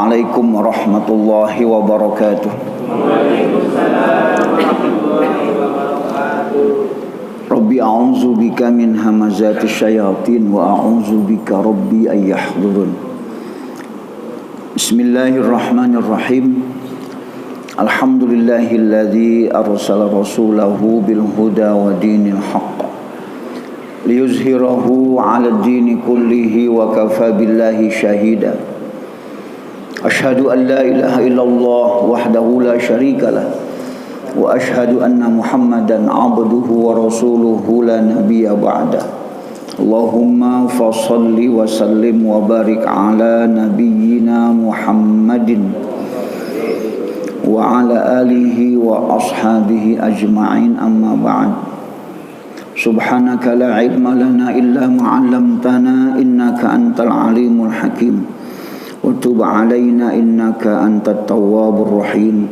Assalamualaikum warahmatullahi wabarakatuh. Rabbi a'udzu bika min hamazati syayatin wa a'udzu bika rabbi an yahdurun. Bismillahirrahmanirrahim. Alhamdulillahilladzi arsala rasulahu bil huda wa dinil haqq liyuzhirahu 'ala ad-dini kullihi wa kafa billahi shahida. Asyhadu an la ilaha illallah wahdahu la syarika lah wa asyhadu anna Muhammadan 'abduhu wa rasuluhu la nabiyya ba'da. Allahumma fashalli wa sallim wa barik ala nabiyyina Muhammadin wa ala alihi wa ashabihi ajma'in, amma ba'd. Subhanaka la ilma lana illa ma 'allamtana innaka antal alimul hakim. Wa tub 'alaina innaka antat tawwabur rahim.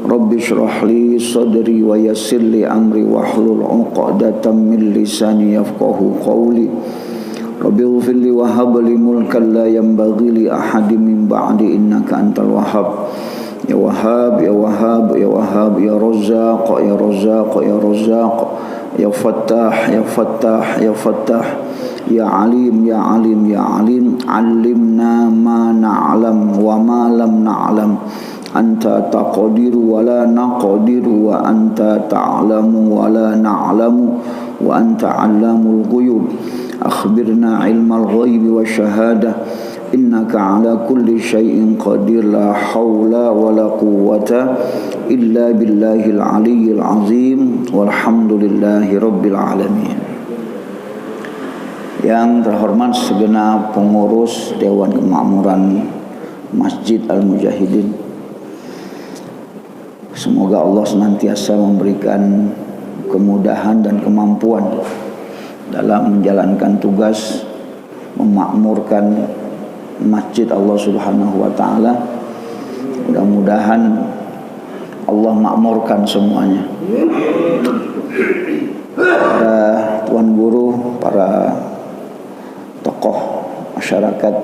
Rabbi shrah li sadri wa yassir li amri wahlul 'uqdatam min lisani yafqahu qawli. Rabbi ighfir li wa hab li mulkan la yanbaghi li ahadin min ba'di innaka antal wahhab. Ya Wahhab, Ya Wahhab, Ya Wahhab, Ya Razzaq, Ya Razzaq, Ya Razzaq, Ya Fattah, Ya Fattah, Ya Fattah, Ya Alim, Ya Alim, Ya Alim. Alimna ma na'lam wa ma lam na'lam. Anta taqdiru wa la naqdiru wa anta ta'lamu wa la na'lamu wa anta 'allamul ghuyub. Akhbirna ilmal ghaibi wa syahadah. Innaka ala kulli syai'in qadir. La hawla wa la quwwata illa billahil aliyyil azim. Walhamdulillahi rabbil alamin. Yang terhormat segenap pengurus Dewan Kemakmuran Masjid Al-Mujahidin, semoga Allah senantiasa memberikan kemudahan dan kemampuan dalam menjalankan tugas memakmurkan Masjid Allah Subhanahu wa taala. Mudah-mudahan Allah makmurkan semuanya. Para tuan guru, para tokoh masyarakat,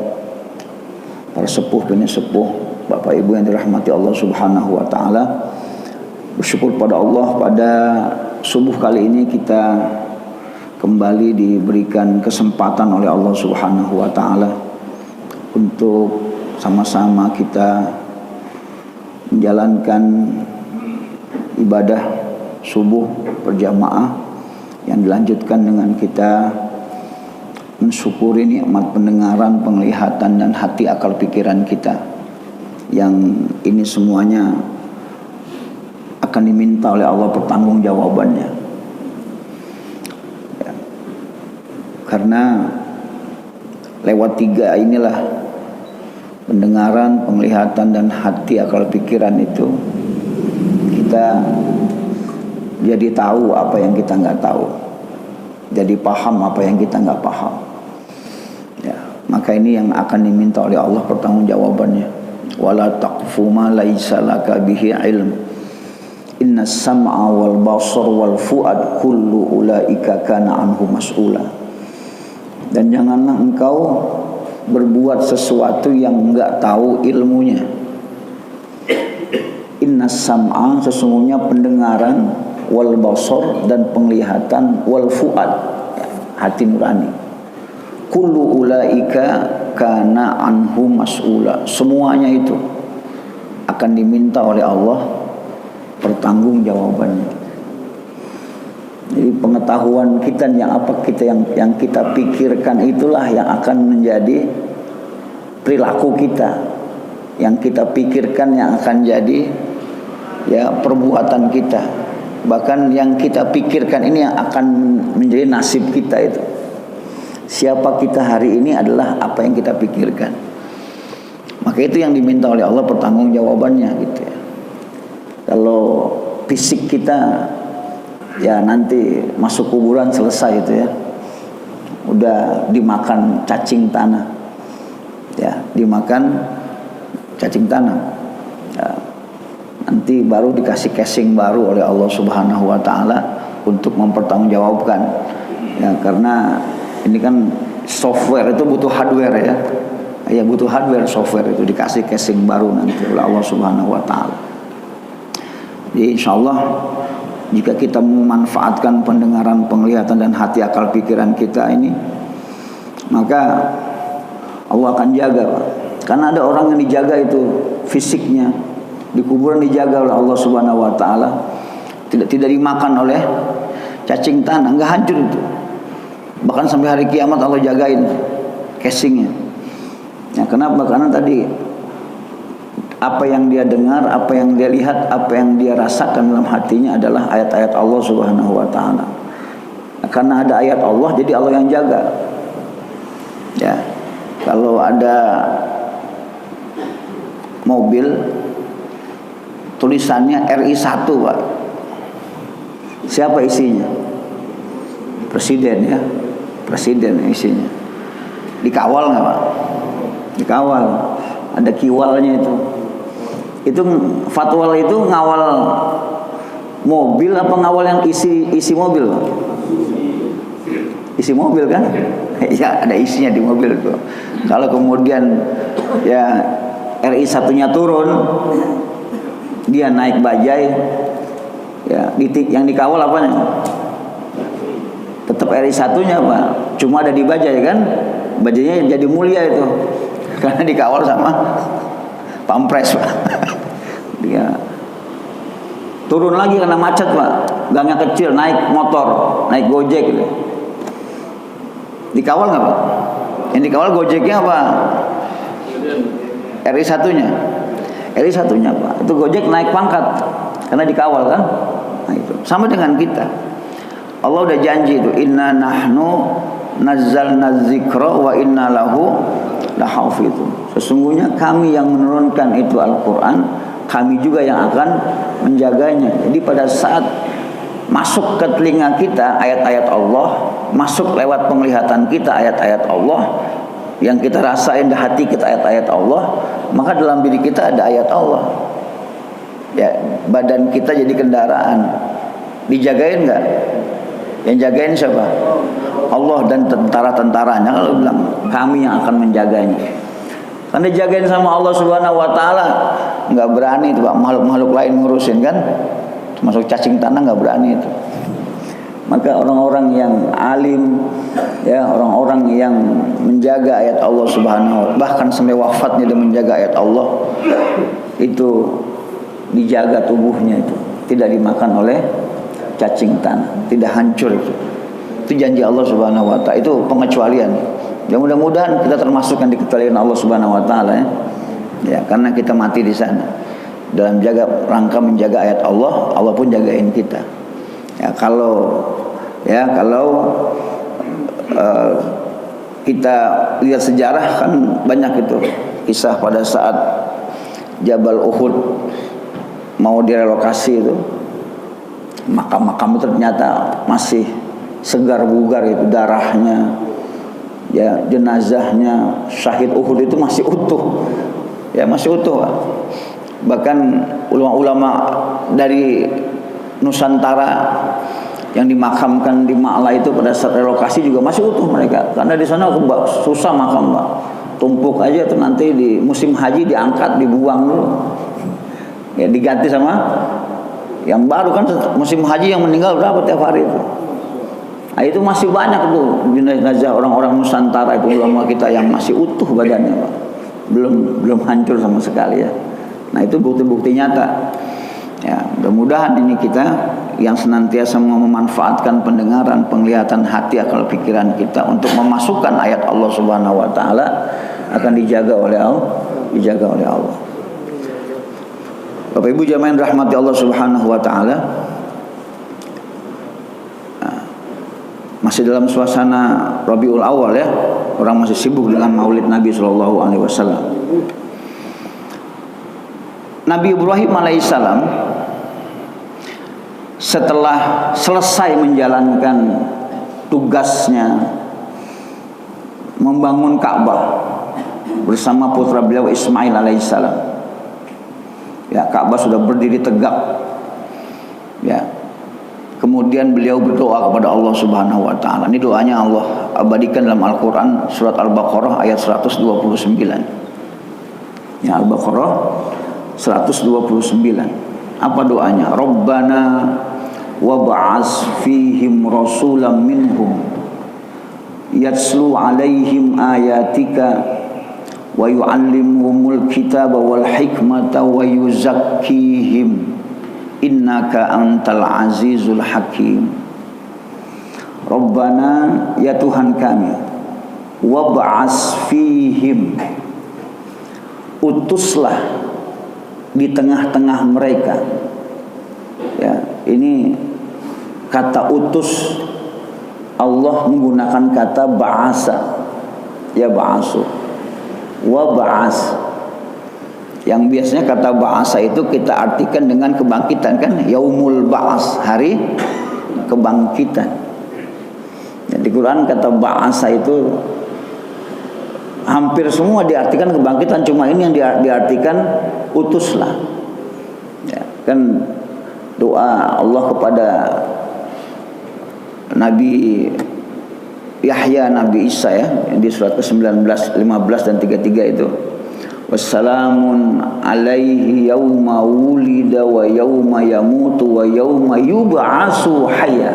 para sepuh bini sepuh, Bapak Ibu yang dirahmati Allah Subhanahu wa taala, bersyukur pada Allah pada subuh kali ini kita kembali diberikan kesempatan oleh Allah Subhanahu wa taala untuk sama-sama kita menjalankan ibadah subuh berjamaah yang dilanjutkan dengan kita mensyukuri nikmat pendengaran, penglihatan dan hati akal pikiran kita, yang ini semuanya akan diminta oleh Allah pertanggungjawabannya. Ya. Karena lewat tiga inilah, pendengaran, penglihatan dan hati akal pikiran itu, kita jadi tahu apa yang kita nggak tahu, jadi paham apa yang kita nggak paham. Ya, maka ini yang akan diminta oleh Allah pertanggungjawabannya. Wala taqfu ma laisa laka bihi ilm. Inna sam'a wal basar wal fuad kullu ulaika kana anhu mas'ula. Dan janganlah engkau berbuat sesuatu yang enggak tahu ilmunya. Inna sam'a, sesungguhnya pendengaran, wal basar dan penglihatan, wal fuad, hati nurani, kullu ulaika kana anhu mas'ula, semuanya itu akan diminta oleh Allah pertanggungjawabannya. Jadi pengetahuan kita yang kita pikirkan itulah yang akan menjadi perilaku kita. Yang kita pikirkan yang akan jadi ya perbuatan kita. Bahkan yang kita pikirkan ini yang akan menjadi nasib kita itu. Siapa kita hari ini adalah apa yang kita pikirkan. Maka itu yang diminta oleh Allah pertanggungjawabannya gitu ya. Kalau fisik kita ya nanti masuk kuburan selesai itu ya, udah dimakan cacing tanah, ya dimakan cacing tanah, ya, nanti baru dikasih casing baru oleh Allah Subhanahu wa taala untuk mempertanggungjawabkan, ya karena ini kan software itu butuh hardware ya, Ya butuh hardware, software itu dikasih casing baru nanti oleh Allah Subhanahu wa taala. Jadi insyaallah jika kita memanfaatkan pendengaran, penglihatan dan hati, akal pikiran kita ini, maka Allah akan jaga, Pak. Karena ada orang yang dijaga itu fisiknya, di kuburan dijaga oleh Allah Subhanahu wa taala, tidak dimakan oleh cacing tanah, enggak hancur itu. Bahkan sampai hari kiamat Allah jagain casingnya. Ya, kenapa? Karena tadi apa yang dia dengar, apa yang dia lihat, apa yang dia rasakan dalam hatinya adalah ayat-ayat Allah Subhanahu wa taala. Karena ada ayat Allah, jadi Allah yang jaga. Ya. Kalau ada mobil tulisannya RI1, Pak. Siapa isinya? Presiden ya. Presiden isinya. Dikawal nggak, Pak? Dikawal. Ada kiwalnya itu. Itu fatwal itu ngawal mobil apa ngawal yang isi mobil? Isi mobil kan? Ya ada isinya di mobil tuh. Kalau kemudian ya RI satunya turun, dia naik bajai, ya yang dikawal apanya? Tetap RI satunya, Pak. Cuma ada di bajai kan? Bajainya jadi mulia itu. Karena dikawal sama pampres, Pak. Dia turun lagi karena macet, Pak. Gangnya kecil, naik motor, naik Gojek gitu. Dikawal nggak, Pak? Yang dikawal Gojeknya apa? RI satunya. RI satunya, Pak. Itu Gojek naik pangkat karena dikawal kan? Nah itu. Sama dengan kita. Allah udah janji itu, inna nahnu nazzalna dzikra wa inna lahu lahafizun. Sesungguhnya kami yang menurunkan itu Al-Qur'an, kami juga yang akan menjaganya. Jadi pada saat masuk ke telinga kita ayat-ayat Allah, masuk lewat penglihatan kita ayat-ayat Allah, yang kita rasain di hati kita ayat-ayat Allah, maka dalam diri kita ada ayat Allah. Ya, badan kita jadi kendaraan. Dijagain nggak? Yang jagain siapa? Allah dan tentara-tentaranya. Kalau bilang kami yang akan menjaganya. Karena dijagain sama Allah Subhanahu wa taala, nggak berani itu, Pak, makhluk-makhluk lain ngurusin kan? Termasuk cacing tanah nggak berani itu. Maka orang-orang yang alim, ya orang-orang yang menjaga ayat Allah Subhanahu wa taala, bahkan sampai wafatnya dia menjaga ayat Allah, itu dijaga tubuhnya itu, tidak dimakan oleh cacing tanah, tidak hancur itu. Itu janji Allah Subhanahu wa taala, itu pengecualian. Ya mudah-mudahan kita termasuk yang dikecualikan Allah Subhanahu wa taala ya. Ya, karena kita mati di sana. Dalam rangka menjaga ayat Allah, Allah pun jagain kita. Ya, kalau kita lihat sejarah kan banyak itu kisah pada saat Jabal Uhud mau direlokasi itu, makam-makam itu ternyata masih segar bugar itu darahnya, ya jenazahnya syahid Uhud itu masih utuh, ya masih utuh. Bahkan ulama-ulama dari Nusantara yang dimakamkan di Ma'la itu pada saat relokasi juga masih utuh mereka, karena di sana susah makam, Pak. Tumpuk aja itu nanti di musim haji diangkat, dibuang dulu, ya diganti sama yang baru. Kan musim haji yang meninggal berapa tiap hari itu. Nah, itu masih banyak tuh jenazah orang-orang Nusantara itu, ulama kita yang masih utuh badannya, Pak. Belum hancur sama sekali ya. Nah, itu bukti-bukti nyata. Ya, mudah-mudahan ini kita yang senantiasa memanfaatkan pendengaran, penglihatan hati, akal pikiran kita untuk memasukkan ayat Allah Subhanahu wa taala akan dijaga oleh Allah. Bapak Ibu jamaah yang rahmati Allah Subhanahu wa taala, masih dalam suasana Rabiul Awal ya. Orang masih sibuk dengan Maulid Nabi sallallahu alaihi wasallam. Nabi Ibrahim alaihissalam setelah selesai menjalankan tugasnya membangun Ka'bah bersama putra beliau Ismail alaihissalam, ya Ka'bah sudah berdiri tegak, ya kemudian beliau berdoa kepada Allah Subhanahu wa taala. Ini doanya Allah abadikan dalam Al-Qur'an surat Al-Baqarah ayat 129. Ya, Al-Baqarah 129. Apa doanya? Rabbana wab'ats fihim rasulan minhum yatslu alaihim ayatika wa yu'allimuhumul kitaba wal hikmata wa yuzakkihim innaka antal azizul hakim. Rabbana, ya Tuhan kami, wab'ats fihim, utuslah di tengah-tengah mereka. Ya, ini kata utus Allah menggunakan kata ba'asa, ya ba'asu, wab'ats. Yang biasanya kata ba'asa itu kita artikan dengan kebangkitan, kan? Yaumul ba'as, hari kebangkitan. Di Quran kata ba'asa itu hampir semua diartikan kebangkitan, cuma ini yang diartikan utuslah. Ya, kan doa Allah kepada Nabi Yahya, Nabi Isa, ya, di surat ke-19, 15 dan 33 itu. Wassalamun alaihi yauma wulida wa yauma yamutu wa yauma yub'atsu hayya.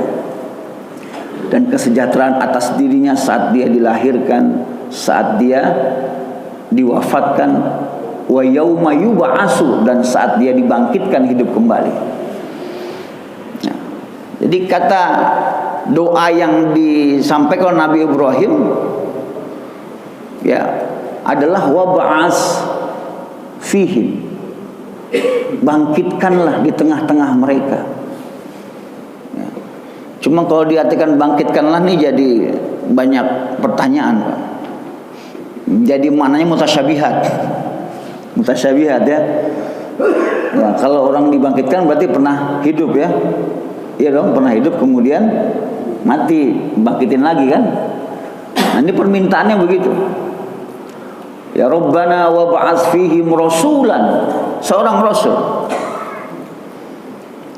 Dan kesejahteraan atas dirinya saat dia dilahirkan, saat dia diwafatkan, wa yauma yub'atsu, dan saat dia dibangkitkan hidup kembali. Nah, jadi kata doa yang disampaikan Nabi Ibrahim, ya, adalah wab'ats fihim, bangkitkanlah di tengah-tengah mereka. Ya. Cuma kalau diartikan bangkitkanlah nih jadi banyak pertanyaan, Pak. Jadi maknanya mutasyabihat ya. Ya, kalau orang dibangkitkan berarti pernah hidup, ya. Iya dong, pernah hidup kemudian mati, bangkitin lagi, kan? Nah, ini permintaannya begitu. Ya Rabbana wab'ats fihim rasulan, seorang rasul,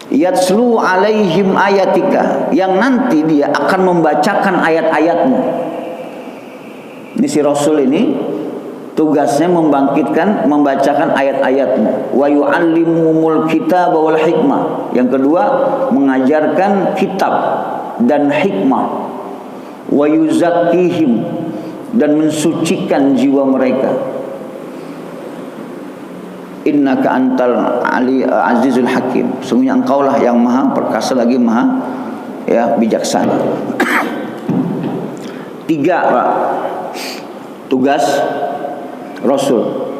yatslu alaihim ayatika, yang nanti dia akan membacakan ayat-ayatmu. Ini si rasul ini tugasnya membacakan ayat-ayatmu. Wa yu'allimuhumul kitaba wal hikmah. Yang kedua, mengajarkan kitab dan hikmah. Wa yuzakkihim, dan mensucikan jiwa mereka. Innaka antal azizul hakim, sungguhnya engkaulah yang maha perkasa lagi maha, ya, bijaksana. 3, Pak, tugas Rasul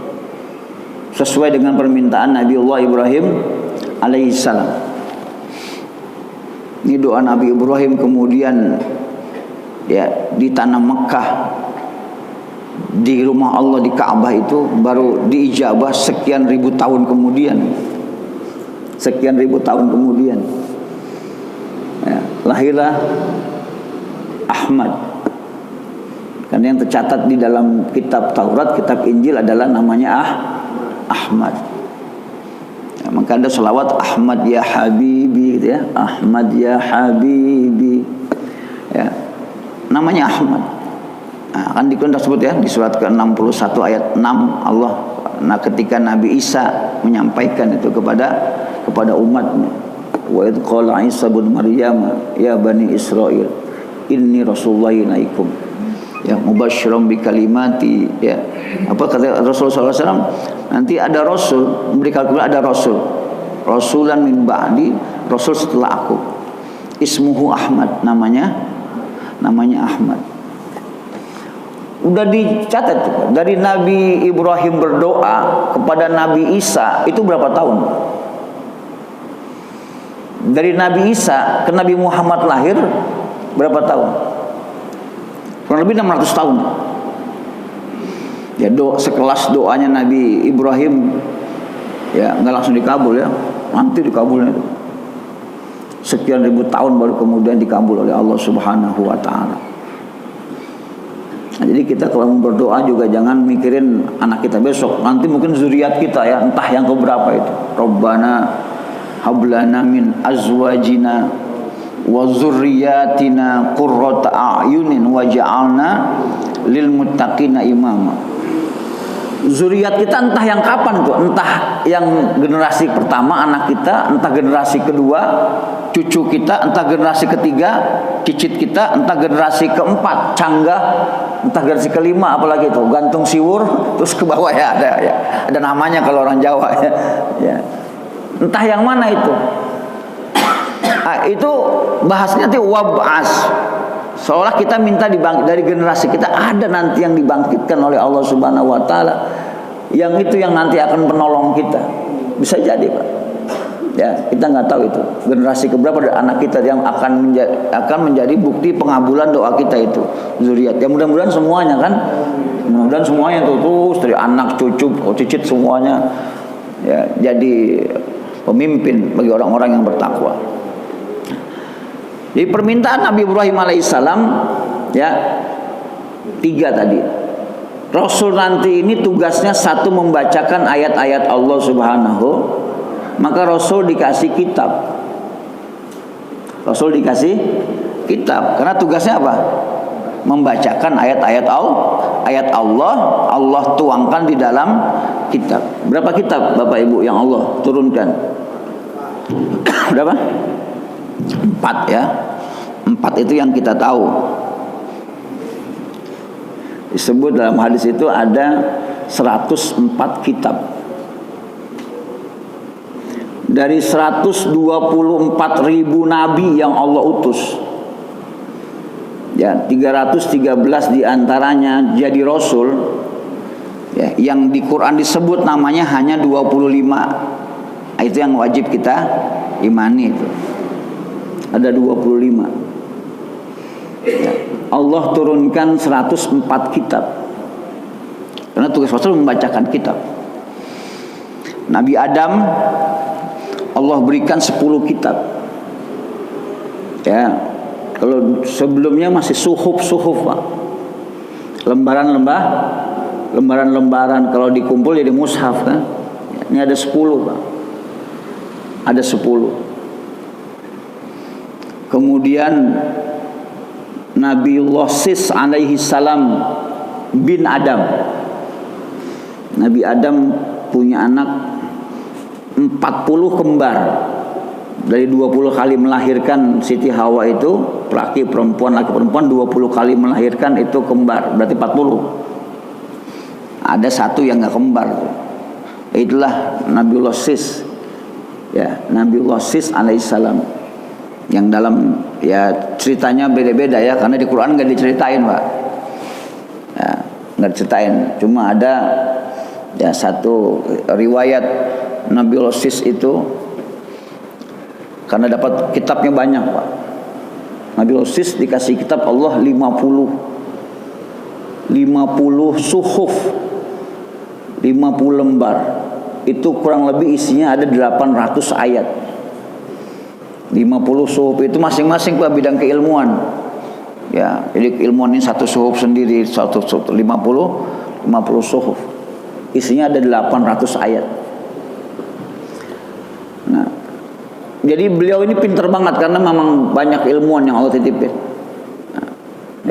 sesuai dengan permintaan Nabi Allah Ibrahim alaihissalam. Ini doa Nabi Ibrahim kemudian, ya, di tanah Mekah, di rumah Allah, di Ka'bah itu baru diijabah sekian ribu tahun kemudian. Ya, lahirlah Ahmad. Karena yang tercatat di dalam kitab Taurat, kitab Injil adalah namanya Ahmad. Ya, maka ada selawat Ahmad ya Habibi, gitu ya. Ahmad ya Habibi. Ya, namanya Ahmad. Nah, kan disebut, ya, di surat ke-61 ayat 6 Allah. Nah, ketika Nabi Isa menyampaikan itu kepada umatnya, wa idz qala Isa bin Maryam ya bani Israil inni rasulullah ilaikum, ya, mubasysyiran bi kalimati, ya. Apa kata Rasulullah SAW? Nanti ada rasul, memberikan kabar, ada rasulan min ba'di, rasul setelah aku, ismuhu Ahmad, namanya Ahmad. Udah dicatat dari Nabi Ibrahim berdoa kepada Nabi Isa itu berapa tahun? Dari Nabi Isa ke Nabi Muhammad lahir berapa tahun? Kurang lebih 600 tahun. Ya, sekelas doanya Nabi Ibrahim, ya, nggak langsung dikabul, ya, nanti dikabulnya itu sekian ribu tahun baru kemudian dikabul oleh Allah Subhanahu wa taala. Nah, jadi kita kalau berdoa juga jangan mikirin anak kita besok, nanti mungkin zuriat kita, ya, entah yang keberapa itu. Rabbana hablana min azwajina wa dzurriyyatina qurrata a'yunin waj'alna lil muttaqina imama. Zuriat kita entah yang kapan tuh, entah yang generasi pertama anak kita, entah generasi kedua cucu kita, entah generasi ketiga cicit kita, entah generasi keempat canggah, entah generasi kelima, apalagi itu gantung siwur terus ke bawah ya ada namanya kalau orang Jawa ya. Entah yang mana itu. Nah, itu bahasnya nanti wab'as. Seolah kita minta dibangkit dari generasi kita, ada nanti yang dibangkitkan oleh Allah Subhanahu wa taala. Yang itu yang nanti akan menolong kita. Bisa jadi, Pak. Ya, kita nggak tahu itu. Generasi keberapa anak kita yang akan menjadi bukti pengabulan doa kita itu. Zuriat. Ya mudah-mudahan semuanya kan. Mudah-mudahan semuanya itu terus dari anak, cucu, cicit semuanya ya jadi pemimpin bagi orang-orang yang bertakwa. Jadi permintaan Nabi Ibrahim alaihissalam ya 3 tadi. Rasul nanti ini tugasnya satu membacakan ayat-ayat Allah Subhanahu, maka Rasul dikasih kitab. Rasul dikasih kitab karena tugasnya apa? Membacakan ayat-ayat Allah, Allah tuangkan di dalam kitab. Berapa kitab Bapak Ibu yang Allah turunkan? Berapa? 4 ya. 4 itu yang kita tahu. Disebut dalam hadis itu ada 104 kitab. Dari 124.000 nabi yang Allah utus. Ya, 313 diantaranya jadi rasul. Ya, yang di Quran disebut namanya hanya 25. Nah, itu yang wajib kita imani itu. Ada 25 ya. Allah turunkan 104 kitab karena tugas Rasul membacakan kitab. Nabi Adam Allah berikan 10 kitab ya. Kalau sebelumnya masih suhuf Pak, lembaran kalau dikumpul jadi mushaf kan. Ini ada 10 Pak, ada 10. Kemudian Nabiullah Sis alaihi salam bin Adam. Nabi Adam punya anak 40 kembar. Dari 20 kali melahirkan Siti Hawa itu, laki perempuan 20 kali melahirkan itu kembar, berarti 40. Ada satu yang enggak kembar. Itulah Nabiullah Sis. Ya, Nabiullah Sis alaihi salam. Yang dalam ya ceritanya beda-beda ya, karena di Quran nggak diceritain Pak ya, nggak diceritain, cuma ada ya satu riwayat Nabi Sis itu karena dapat kitabnya banyak Pak. Nabi Sis dikasih kitab Allah 50 suhuf, 50 lembar, itu kurang lebih isinya ada 800 ayat. 50 suhuf itu masing-masing Pak bidang keilmuan. Ya, jadi keilmuan ini satu suhuf sendiri, 50 suhuf. Isinya ada 800 ayat. Nah, jadi beliau ini pintar banget karena memang banyak ilmuwan yang Allah titipin. Nah,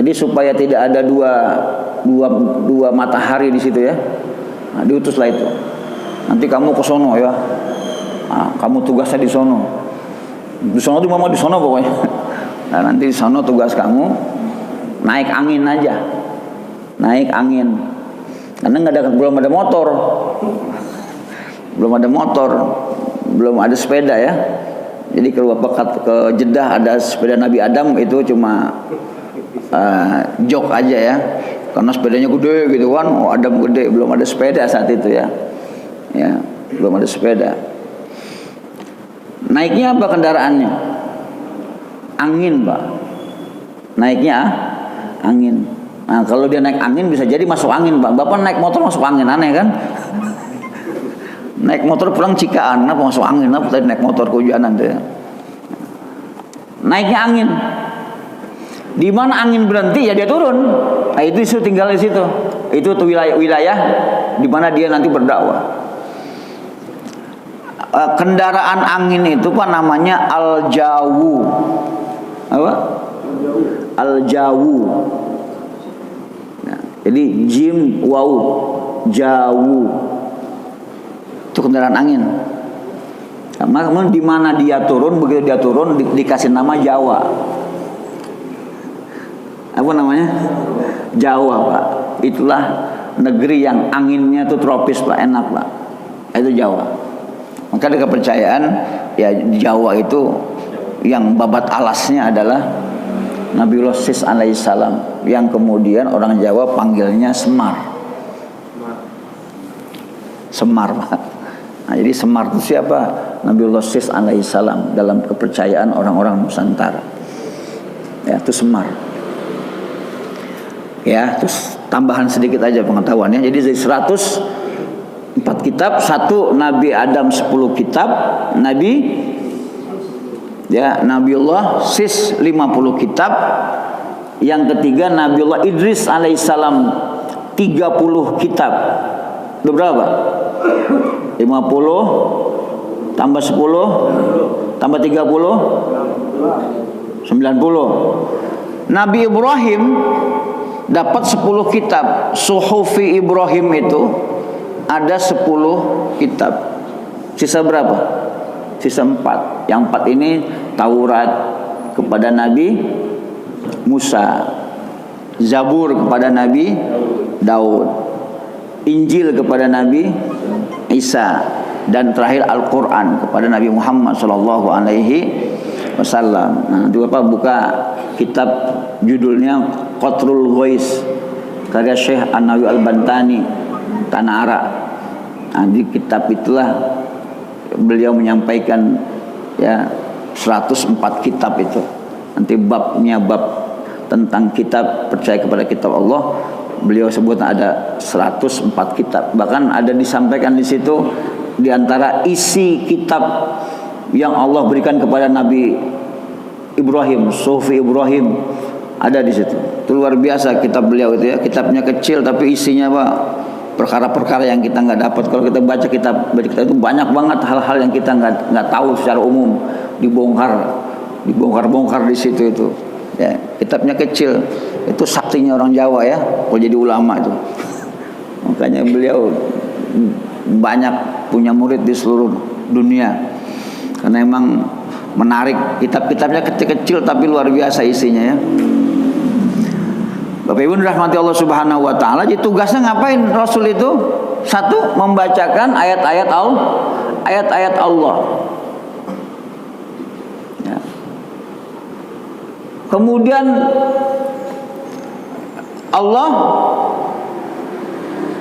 jadi supaya tidak ada dua matahari di situ ya. Nah, diutuslah itu. Nanti kamu ke sono ya. Nah, kamu tugasnya di sono. Di sono tuh mama di sono pokoknya. Nah, nanti di sono tugas kamu naik angin aja, naik angin. Karena belum ada motor, belum ada sepeda ya. Jadi kalau Bapak ke Jeddah ada sepeda Nabi Adam itu cuma jok aja ya. Karena sepedanya gede gitu kan, Adam gede, belum ada sepeda saat itu ya. Ya, belum ada sepeda. Naiknya apa kendaraannya? Angin Pak. Naiknya angin. Nah kalau dia naik angin bisa jadi masuk angin Pak. Bapak naik motor masuk angin, aneh kan? Naik motor pulang Cikaan, apa masuk angin? Apa tadi naik motor kehujanan tuh ya? Naiknya angin. Di mana angin berhenti ya dia turun. Nah itu tinggal di situ. Itu tuh wilayah di mana dia nanti berdakwah. Kendaraan angin itu Pak namanya al-jawu. Apa? Al-jawu. Nah, jadi jim waw jawu itu kendaraan angin. Nah, di mana dia turun, begitu dia turun dikasih nama Jawa. Apa namanya? Jawa, Pak. Itulah negeri yang anginnya tuh tropis, Pak, enak, Pak. Itu Jawa. Maka ada kepercayaan ya Jawa itu yang babat alasnya adalah Nabiullah Sis alaihissalam, yang kemudian orang Jawa panggilnya Semar. Semar, Pak. Nah, jadi Semar itu siapa? Nabiullah Sis alaihissalam dalam kepercayaan orang-orang Nusantara. Ya, itu Semar. Ya, terus tambahan sedikit aja pengetahuannya. Jadi dari 104 kitab, satu Nabi Adam 10 kitab, Nabiullah Sis 50 kitab. Yang ketiga Nabiullah Idris alaihissalam 30 kitab. Udah berapa? 50 tambah 10 tambah 30 90. Nabi Ibrahim dapat 10 kitab. Suhufi Ibrahim itu ada 10 kitab. Sisa berapa? Sisa 4. Yang 4 ini Taurat kepada Nabi Musa, Zabur kepada Nabi Daud, Injil kepada Nabi Isa, dan terakhir Al-Quran kepada Nabi Muhammad SAW. Nah, itu apa? Buka kitab judulnya Qatrul Ghais karya Syekh An-Nawawi Al-Bantani, Tanah Arak. Nah, di kitab itulah beliau menyampaikan ya 104 kitab itu. Nanti babnya bab tentang kitab, percaya kepada kitab Allah, beliau sebut ada 104 kitab. Bahkan ada disampaikan di situ di antara isi kitab yang Allah berikan kepada Nabi Ibrahim, Sufi Ibrahim, ada di situ. Itu luar biasa kitab beliau itu ya. Kitabnya kecil tapi isinya apa? Perkara-perkara yang kita nggak dapat. Kalau kita baca kitab itu banyak banget hal-hal yang kita nggak tahu secara umum, dibongkar di situ itu. Ya, kitabnya kecil, itu saktinya orang Jawa ya, kalau jadi ulama itu. Makanya beliau banyak punya murid di seluruh dunia, karena emang menarik. Kitab-kitabnya kecil-kecil tapi luar biasa isinya ya. Bapak Ibu dirahmati Allah Subhanahu wa taala. Jadi tugasnya ngapain Rasul itu? Satu, membacakan ayat-ayat Allah. Ya. Kemudian Allah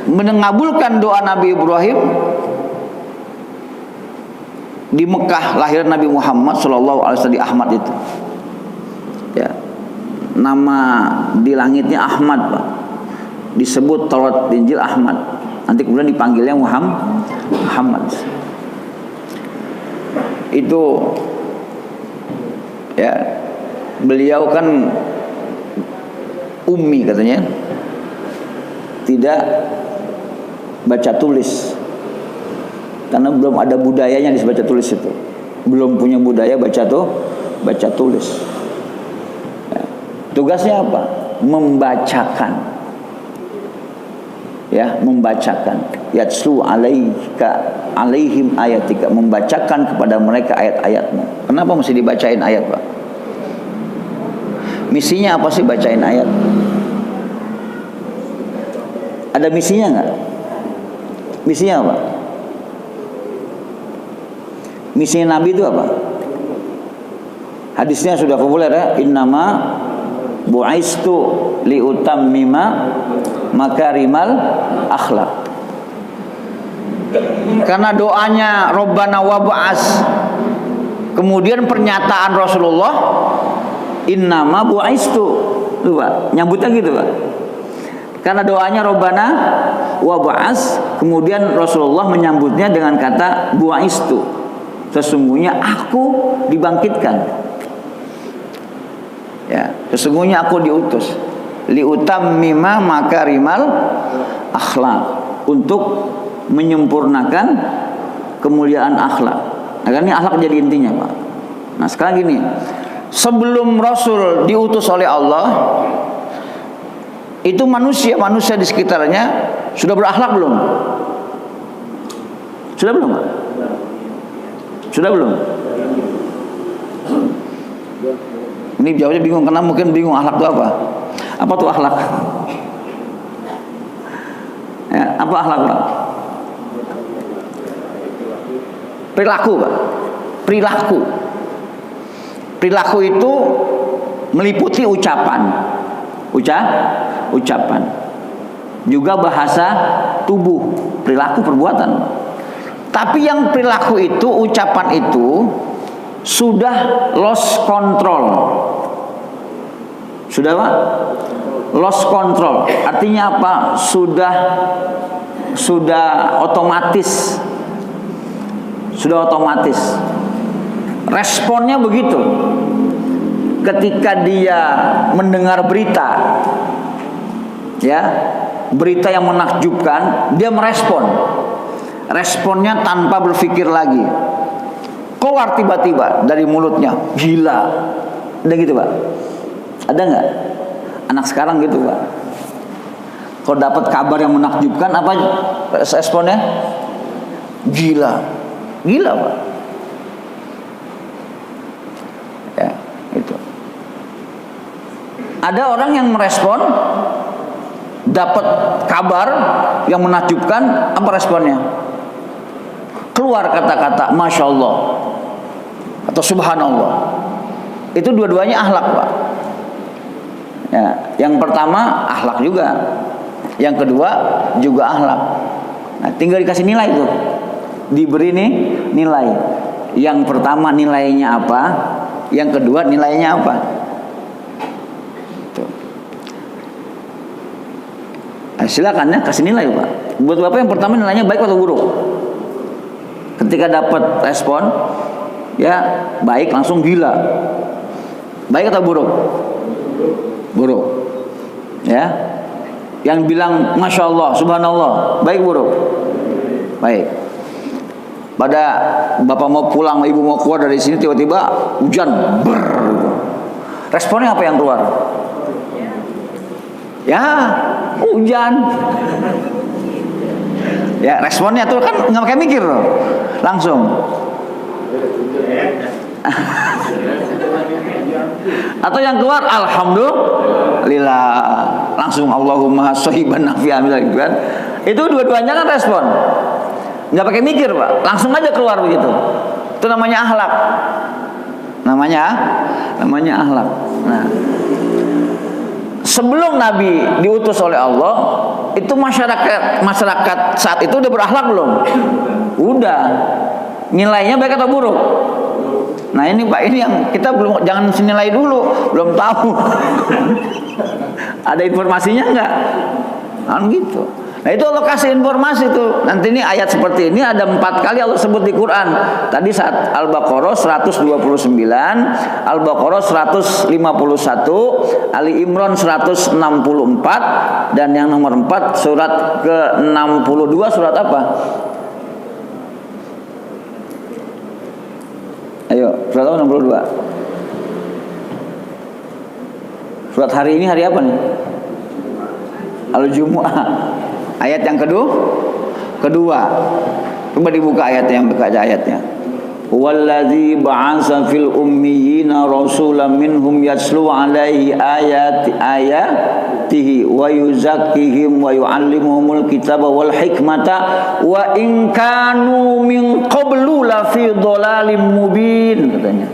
mengabulkan doa Nabi Ibrahim di Mekah, lahir Nabi Muhammad SAW di Ahmad itu. Ya. Nama di langitnya Ahmad, Pak. Disebut Taurat Injil Ahmad. Nanti kemudian dipanggilnya Muhammad. Itu ya, beliau kan ummi katanya, tidak baca tulis, karena belum ada budayanya di baca tulis itu, belum punya budaya baca tulis. Ya. Tugasnya apa? Membacakan, ya, membacakan. Yatslu alaihim ayatika, membacakan kepada mereka ayat-ayatmu. Kenapa mesti dibacain ayat, Pak? Misinya apa sih bacain ayat? Ada misinya nggak? Misinya apa? Misinya Nabi itu apa? Hadisnya sudah populer ya. Innama bu'aistu liutammima makarimal akhlak. Karena doanya Rabbana wab'as, kemudian pernyataan Rasulullah innama bu'aistu, tuh Pak, nyambutnya gitu Pak. Karena doanya Rabbana wab'as, kemudian Rasulullah menyambutnya dengan kata bu'aistu, sesungguhnya aku dibangkitkan. Ya, sesungguhnya aku diutus liutammima makarimal akhlak, untuk menyempurnakan kemuliaan akhlak. Nah, ini akhlak jadi intinya, Pak. Nah, sekarang gini, sebelum Rasul diutus oleh Allah, itu manusia di sekitarnya sudah berakhlak belum? Sudah belum? Sudah belum? Ini jawabnya bingung, karena mungkin bingung akhlak itu apa? Apa tuh akhlak? Ya, apa akhlak, Pak? Perilaku, Pak. Perilaku. Perilaku itu meliputi ucapan. Ucapan. Juga bahasa tubuh, perilaku, perbuatan. Tapi yang perilaku itu, ucapan itu sudah lost control. Sudah, Pak? Lost control. Artinya apa? Sudah otomatis. Sudah otomatis. Responnya begitu. Ketika dia mendengar berita, ya, berita yang menakjubkan, dia merespon. Responnya tanpa berpikir lagi. Keluar tiba-tiba dari mulutnya, gila. Ada gitu, Pak? Ada nggak? Anak sekarang gitu, Pak. Kalau dapat kabar yang menakjubkan, apa responnya? Gila. Gila, Pak. Ya, itu. Ada orang yang merespon, dapat kabar yang menakjubkan, apa responnya? Keluar kata-kata Masya Allah atau Subhanallah. Itu dua-duanya akhlak, Pak. Ya, yang pertama akhlak juga, yang kedua juga akhlak. Nah, tinggal dikasih nilai tuh, diberi nih nilai. Yang pertama nilainya apa, yang kedua nilainya apa. Tuh. Nah, silakan ya, kasih nilai, Pak. Buat Bapak yang pertama nilainya baik atau buruk? Ketika dapat respon, ya baik langsung gila. Baik atau buruk? Buruk. Ya. Yang bilang Masya Allah, Subhanallah, baik buruk? Baik. Pada Bapak mau pulang, Ibu mau keluar dari sini, tiba-tiba hujan. Responnya apa yang keluar? Ya, hujan. Ya, responnya tuh kan nggak pakai mikir loh, langsung. Atau yang keluar Alhamdulillah, langsung Allahumma shohiban nafi'an gitu kan. Itu dua-duanya kan respon, nggak pakai mikir, Pak, langsung aja keluar begitu. Itu namanya akhlak. Namanya akhlak. Nah, sebelum Nabi diutus oleh Allah, itu masyarakat saat itu udah berakhlak belum? Udah. Nilainya baik atau buruk? Nah ini, Pak, ini yang kita belum, jangan senilai dulu, belum tahu. Ada informasinya enggak? Kan gitu. Nah itu Allah kasih informasi tuh. Nanti ini ayat seperti ini ada 4 kali Allah sebut di Quran. Tadi saat Al-Baqarah 129, Al-Baqarah 151, Ali Imran 164, dan yang nomor 4 surat ke-62 surat apa? Ayo, surat apa 62? Surat hari ini hari apa nih? Al-Jumu'ah. Ayat yang kedua. Coba dibuka ayatnya, yang baca ayatnya. Wallazi ba'asa fil ummiyina rasulan minhum yatslu alaihi ayatihi wa yuzakkihim wa yu'allimuhumul kitaba wal hikmata wa in kanu min qablu la fi dhalalim mubin, katanya.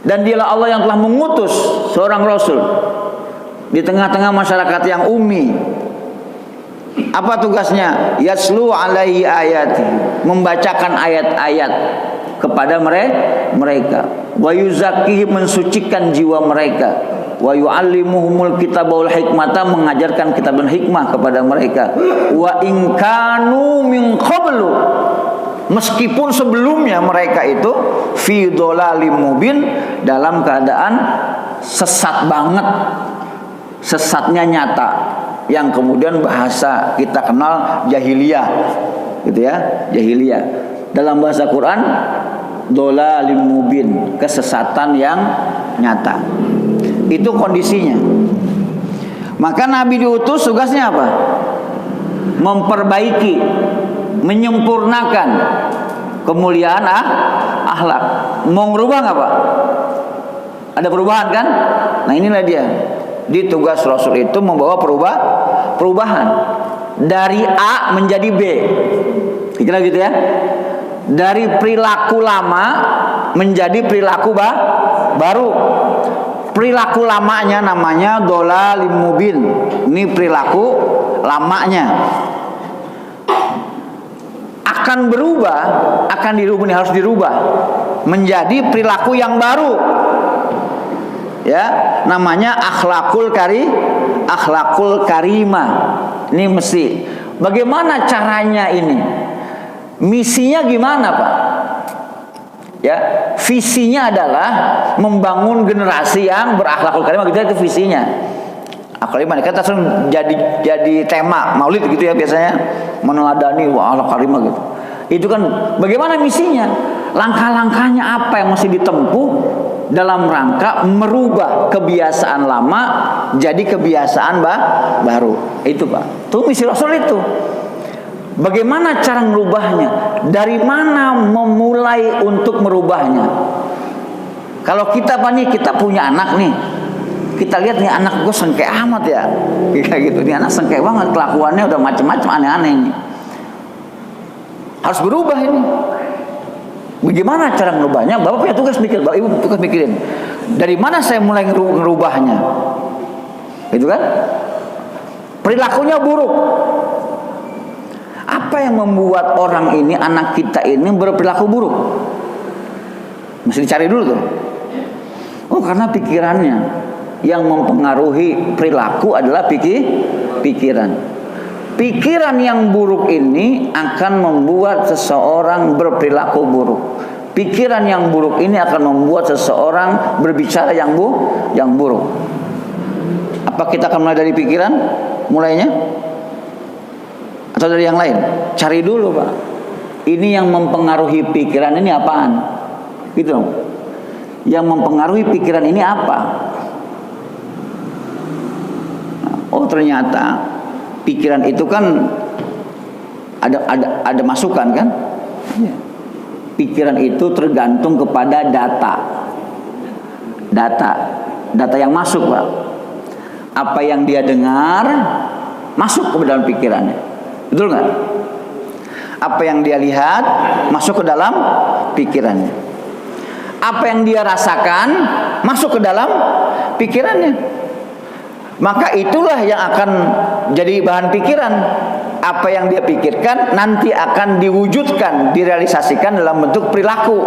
Dan dialah Allah yang telah mengutus seorang rasul di tengah-tengah masyarakat yang ummi. Apa tugasnya? Yatslu alaihi ayati, membacakan ayat-ayat kepada mereka. Wa yuzakkihim, mensucikan jiwa mereka. Wa yu'allimuhumul kitaba wal hikmata, mengajarkan kitab dan hikmah kepada mereka. Wa in kanu min qablu, meskipun sebelumnya mereka itu fi dhalalim mubin, dalam keadaan sesat banget, sesatnya nyata, yang kemudian bahasa kita kenal jahiliyah, gitu ya, jahiliyah. Dalam bahasa Quran Dhalalim mubin, kesesatan yang nyata. Itu kondisinya. Maka Nabi diutus tugasnya apa? Memperbaiki, menyempurnakan kemuliaan akhlak. Mau ngerubah nggak Pak? Ada perubahan kan? Nah inilah dia. Di tugas Rasul itu membawa perubahan dari A menjadi B. Kira gitu ya. Dari perilaku lama menjadi perilaku baru. Perilaku lamanya namanya dhalalim mubin. Ini perilaku lamanya. Akan berubah, akan dirubah, harus dirubah menjadi perilaku yang baru. Ya, namanya akhlakul karimah. Ini mesti. Bagaimana caranya ini? Misinya gimana, Pak? Ya, visinya adalah membangun generasi yang berakhlakul karimah, gitu itu visinya. Akhlak karimah kan langsung jadi tema Maulid gitu ya biasanya, meneladani akhlak karimah gitu. Itu kan bagaimana misinya? Langkah-langkahnya apa yang mesti ditempuh dalam rangka merubah kebiasaan lama jadi kebiasaan baru. Itu Pak. Itu misi Rasul itu. Bagaimana cara merubahnya? Dari mana memulai untuk merubahnya? Kalau kita Pak nih, kita punya anak nih. Kita lihat nih anak gue sengke amat ya. Kayak gitu. Nih anak sengke banget, kelakuannya udah macam-macam aneh-aneh nih. Harus berubah ini. Bagaimana cara merubahnya? Bapak punya tugas mikir, Bapak Ibu tugas mikirin. Dari mana saya mulai ngerubahnya? Gitu kan? Perilakunya buruk. Apa yang membuat orang ini, anak kita ini berperilaku buruk? Mesti dicari dulu tuh. Oh, karena pikirannya yang mempengaruhi perilaku adalah pikiran. Pikiran yang buruk ini akan membuat seseorang berperilaku buruk. Pikiran yang buruk ini akan membuat seseorang berbicara yang buruk. Apa kita akan mulai dari pikiran? Mulainya? Atau dari yang lain? Cari dulu Pak. Ini yang mempengaruhi pikiran ini apaan? Gitu dong. Yang mempengaruhi pikiran ini apa? Oh ternyata pikiran itu kan ada masukan kan? Pikiran itu tergantung kepada data yang masuk Pak. Apa yang dia dengar masuk ke dalam pikirannya. Betul nggak? Apa yang dia lihat masuk ke dalam pikirannya. Apa yang dia rasakan masuk ke dalam pikirannya. Maka itulah yang akan jadi bahan pikiran. Apa yang dia pikirkan nanti akan diwujudkan, direalisasikan dalam bentuk perilaku.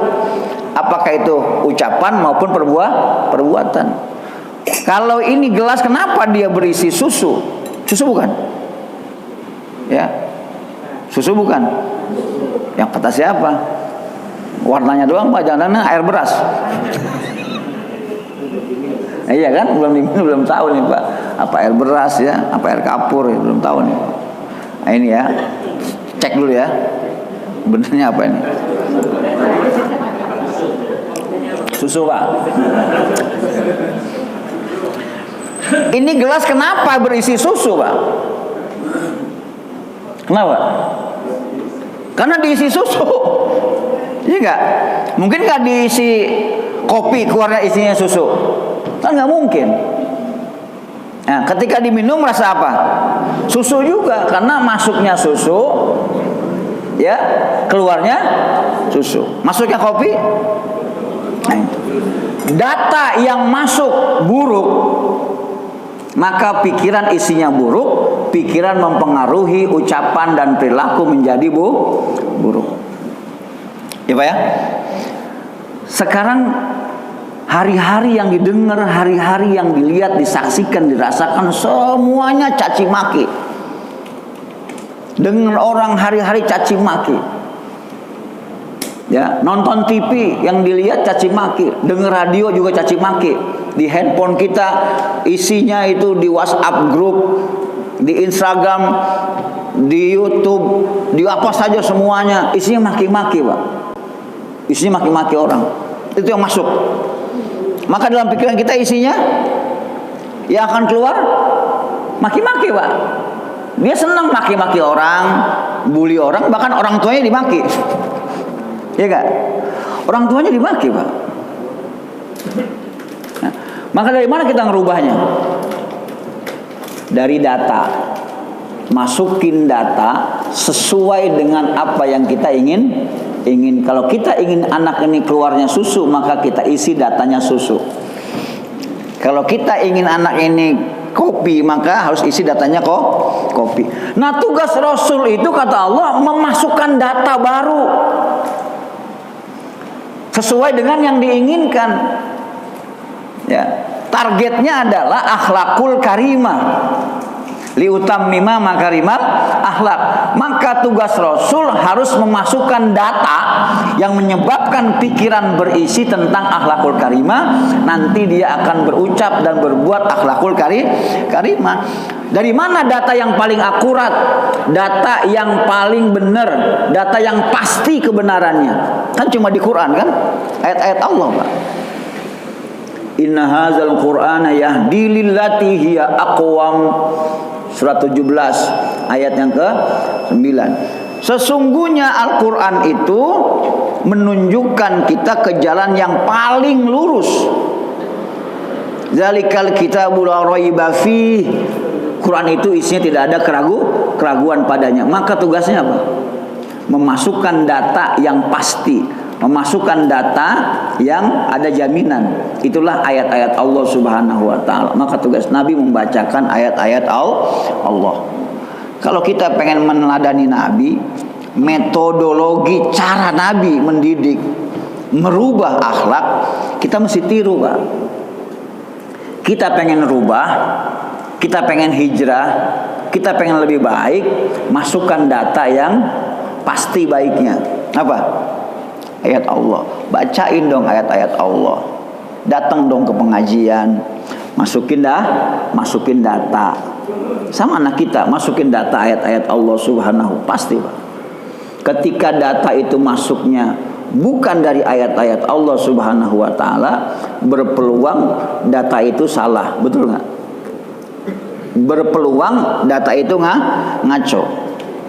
Apakah itu ucapan maupun perbuatan. Kalau ini gelas kenapa dia berisi susu? Susu bukan? Ya, susu bukan. Yang kata siapa? Warnanya doang Pak, jangan-jangan air beras. Iya kan, belum tahu nih Pak. Apa air beras ya, apa air kapur ya, belum tahu nih. Nah ini ya, cek dulu ya. Benernya apa ini? Susu Pak. Ini gelas kenapa berisi susu Pak? Kenapa? Karena diisi susu. Iya enggak? Mungkin enggak diisi kopi keluarnya isinya susu? Kan enggak mungkin. Nah, ketika diminum rasa apa? Susu juga, karena masuknya susu, ya, keluarnya susu. Masuknya kopi. Nah, data yang masuk buruk, maka pikiran isinya buruk. Pikiran mempengaruhi ucapan dan perilaku menjadi buruk. Ya Pak ya. Sekarang hari-hari yang didengar, hari-hari yang dilihat, disaksikan, dirasakan semuanya caci maki. Dengar orang hari-hari caci maki. Ya, nonton TV yang dilihat caci maki, dengar radio juga caci maki. Di handphone kita isinya itu di WhatsApp grup, di Instagram, di YouTube, di apa saja semuanya isinya maki-maki Pak. isinya maki-maki orang. Itu yang masuk. Maka dalam pikiran kita isinya yang akan keluar maki-maki, Pak. Dia senang maki-maki orang, bully orang, bahkan orang tuanya dimaki. Ya enggak? Orang tuanya dimaki, Pak. Nah, maka dari mana kita ngerubahnya? Dari data. Masukin data sesuai dengan apa yang kita ingin. Kalau kita ingin anak ini keluarnya susu, maka kita isi datanya susu. Kalau kita ingin anak ini kopi, maka harus isi datanya kopi. Nah, tugas Rasul itu kata Allah memasukkan data baru sesuai dengan yang diinginkan. Ya, targetnya adalah akhlakul karimah. Liutammima makarimat akhlak. Maka tugas Rasul harus memasukkan data yang menyebabkan pikiran berisi tentang akhlakul karimah. Nanti dia akan berucap dan berbuat akhlakul karimah. Dari mana data yang paling akurat, data yang paling benar, data yang pasti kebenarannya? Kan cuma di Quran kan, ayat-ayat Allah, Pak. Inna hadzal Qur'ana yahdi lillati hiya aqwam. Surat 17 ayat yang ke-9. Sesungguhnya Al-Quran itu menunjukkan kita ke jalan yang paling lurus. Zalikal kitabul la raiba fih. Quran itu isinya tidak ada keraguan padanya. Maka tugasnya apa? Memasukkan data yang pasti, memasukkan data yang ada jaminan. Itulah ayat-ayat Allah Subhanahu wa taala. Maka tugas Nabi membacakan ayat-ayat Allah. Kalau kita pengen meneladani Nabi, metodologi cara Nabi mendidik, merubah akhlak, kita mesti tiru, Pak. Kita pengen rubah, kita pengen hijrah, kita pengen lebih baik, masukkan data yang pasti baiknya. Apa? Ayat Allah. Bacain dong ayat-ayat Allah. Datang dong ke pengajian. Masukin data. Sama anak kita, masukin data ayat-ayat Allah Subhanahu. Pasti, Pak. Ketika data itu masuknya bukan dari ayat-ayat Allah Subhanahu wa taala, berpeluang data itu salah. Betul nggak? Berpeluang data itu ngaco.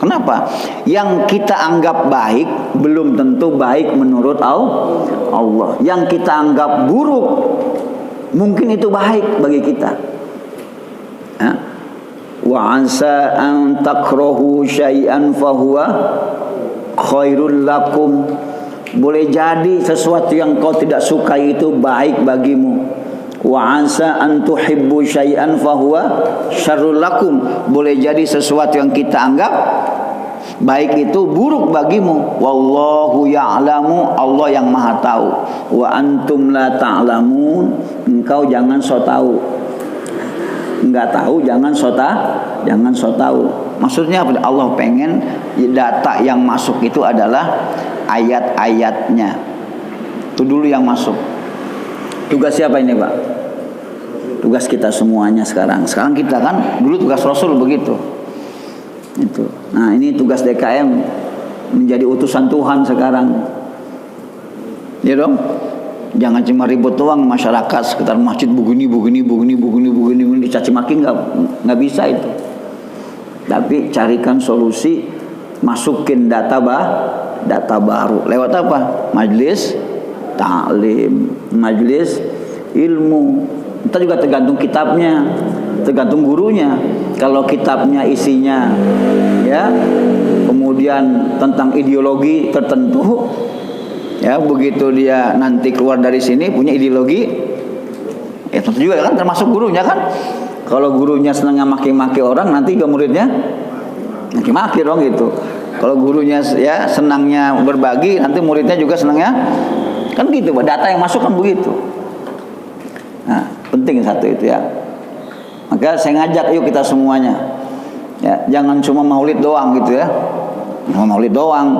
Kenapa? Yang kita anggap baik belum tentu baik menurut Allah. Yang kita anggap buruk mungkin itu baik bagi kita. Wa ansa an takrahu syai'an fahuwa khairul lakum. Boleh jadi sesuatu yang kau tidak suka itu baik bagimu. Wa ansa an tuhibbu syai'an fahuwa syarrul lakum. Boleh jadi sesuatu yang kita anggap baik itu buruk bagimu. Wallahu ya'lamu. Allah yang maha tahu. Wa antum la ta'lamun. Engkau jangan so tahu. Enggak tahu jangan so tahu. Maksudnya apa? Allah pengen data yang masuk itu adalah ayat-ayatnya. Itu dulu yang masuk. Tugas siapa ini, Pak? Tugas kita semuanya sekarang. Sekarang kita kan, dulu tugas Rasul begitu. Itu. Nah, ini tugas DKM menjadi utusan Tuhan sekarang. Ya dong? Jangan cuma ribut doang masyarakat sekitar masjid begini dicaci maki, nggak bisa itu. Tapi carikan solusi, masukin data baru. Lewat apa? Majelis taklim, majelis ilmu. Kita juga tergantung kitabnya, tergantung gurunya. Kalau kitabnya isinya ya kemudian tentang ideologi tertentu, ya begitu dia nanti keluar dari sini punya ideologi, ya tentu juga kan termasuk gurunya kan. Kalau gurunya senangnya maki-maki orang, nanti juga muridnya maki-maki dong gitu. Kalau gurunya ya senangnya berbagi, nanti muridnya juga senangnya kan gitu. Data yang masuk kan begitu. Nah, penting satu itu ya. Maka saya ngajak yuk kita semuanya, ya jangan cuma maulid doang gitu ya, maulid doang.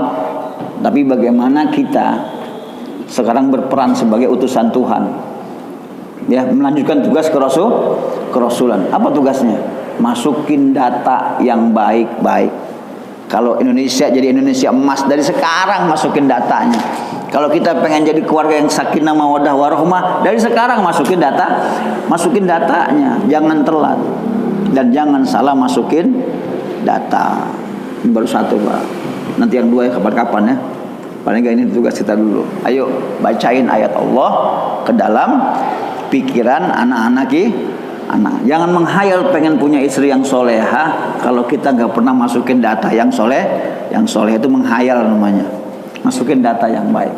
Tapi bagaimana kita sekarang berperan sebagai utusan Tuhan, ya melanjutkan tugas kerasulan. Apa tugasnya? Masukin data yang baik-baik. Kalau Indonesia jadi Indonesia emas dari sekarang, masukin datanya. Kalau kita pengen jadi keluarga yang sakinah mawaddah warahmah, dari sekarang masukin datanya, jangan telat dan jangan salah masukin data. Ini baru satu Pak, nanti yang dua ya kapan-kapan ya. Paling gak ini tugas kita dulu. Ayo bacain ayat Allah ke dalam pikiran anak-anak anak. Jangan menghayal pengen punya istri yang soleha kalau kita nggak pernah masukin data yang soleh. Yang soleh itu menghayal namanya. Masukin data yang baik.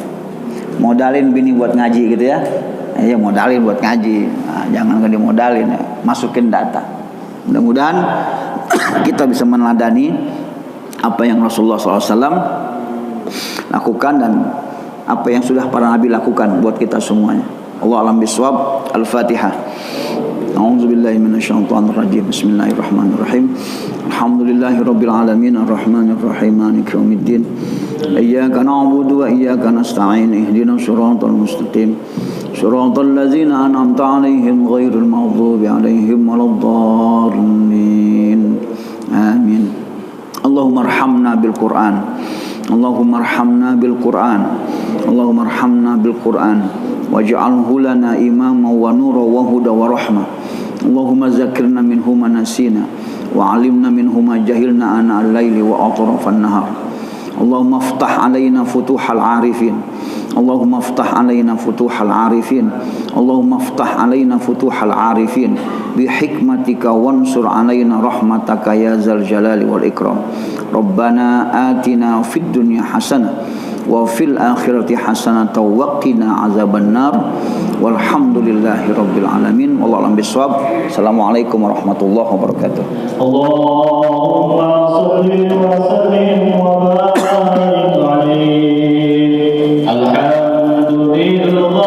Modalin bini buat ngaji gitu ya. Iya modalin buat ngaji. Nah, jangan nggak dimodalin ya. Masukin data. Mudah-mudahan kita bisa meneladani apa yang Rasulullah SAW lakukan dan apa yang sudah para nabi lakukan buat kita semuanya. Allah alam biswab. Al-Fatihah. A'udzubillahi minasyaitonir rajim. Bismillahirrahmanirrahim. Alhamdulillahirabbil alamin arrahmanir rahim maliki yaumiddin. Iyyaka na'budu wa iyyaka nasta'in. Ihdinas siratal mustaqim. Siratal ladzina an'amta 'alaihim ghairil maghdubi 'alaihim waladdallin. Amin. Allahumma arhamna bil Qur'an. Allahumma arhamna bil Qur'an. Allahumma arhamna bil Qur'an waj'alhu lana imama wa nura wa huda wa rahmah. Allahumma zakirna minhu ma nasina wa 'allimna minhu ma jahilna ana al-laili wa atrafan nahar. Allahumma iftah 'alaina futuhal 'arifin. Allahumma iftah 'alaina futuhal 'arifin. Allahumma iftah 'alaina futuhal 'arifin bi hikmatika wansur 'alaina rahmataka ya zal jalali wal ikram. Rabbana atina fid dunya hasanah wa fil akhirati hasanah wa qina azabannar. Walhamdulillahi rabbil alamin. Wallahu a'lam bishawab. Assalamualaikum warahmatullahi wabarakatuh. Allahumma shalli wa sallim wa barik alaihi. Alhamdulillah.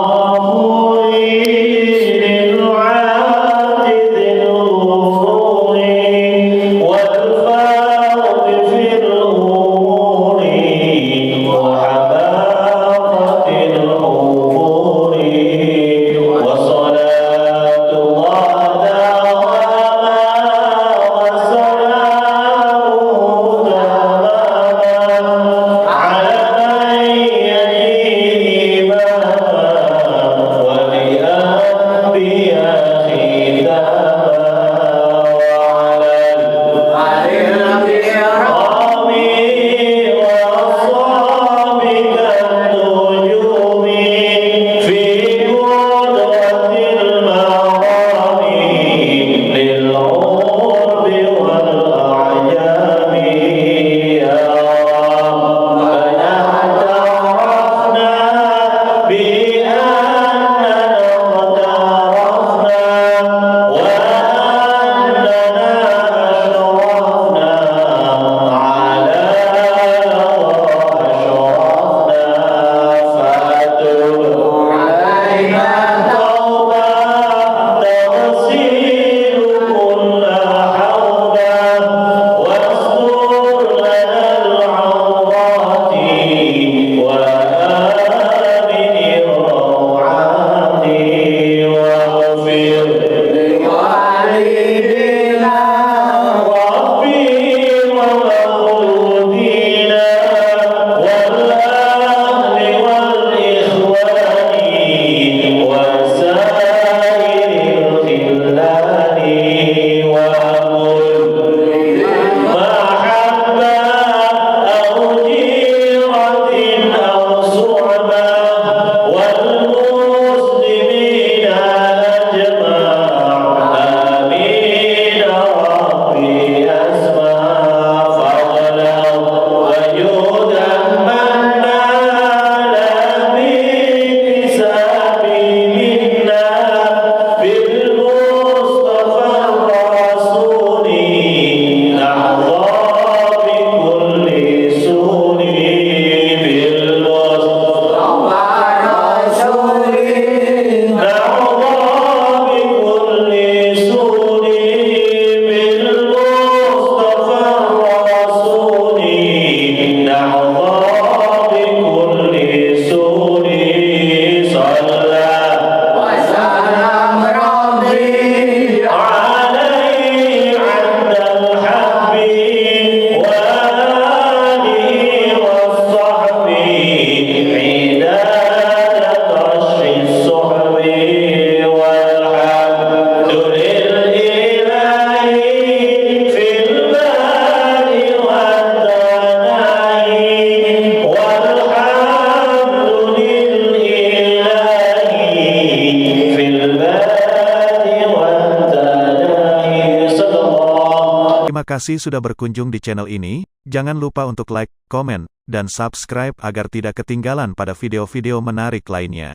Terima kasih sudah berkunjung di channel ini. Jangan lupa untuk like, komen, dan subscribe agar tidak ketinggalan pada video-video menarik lainnya.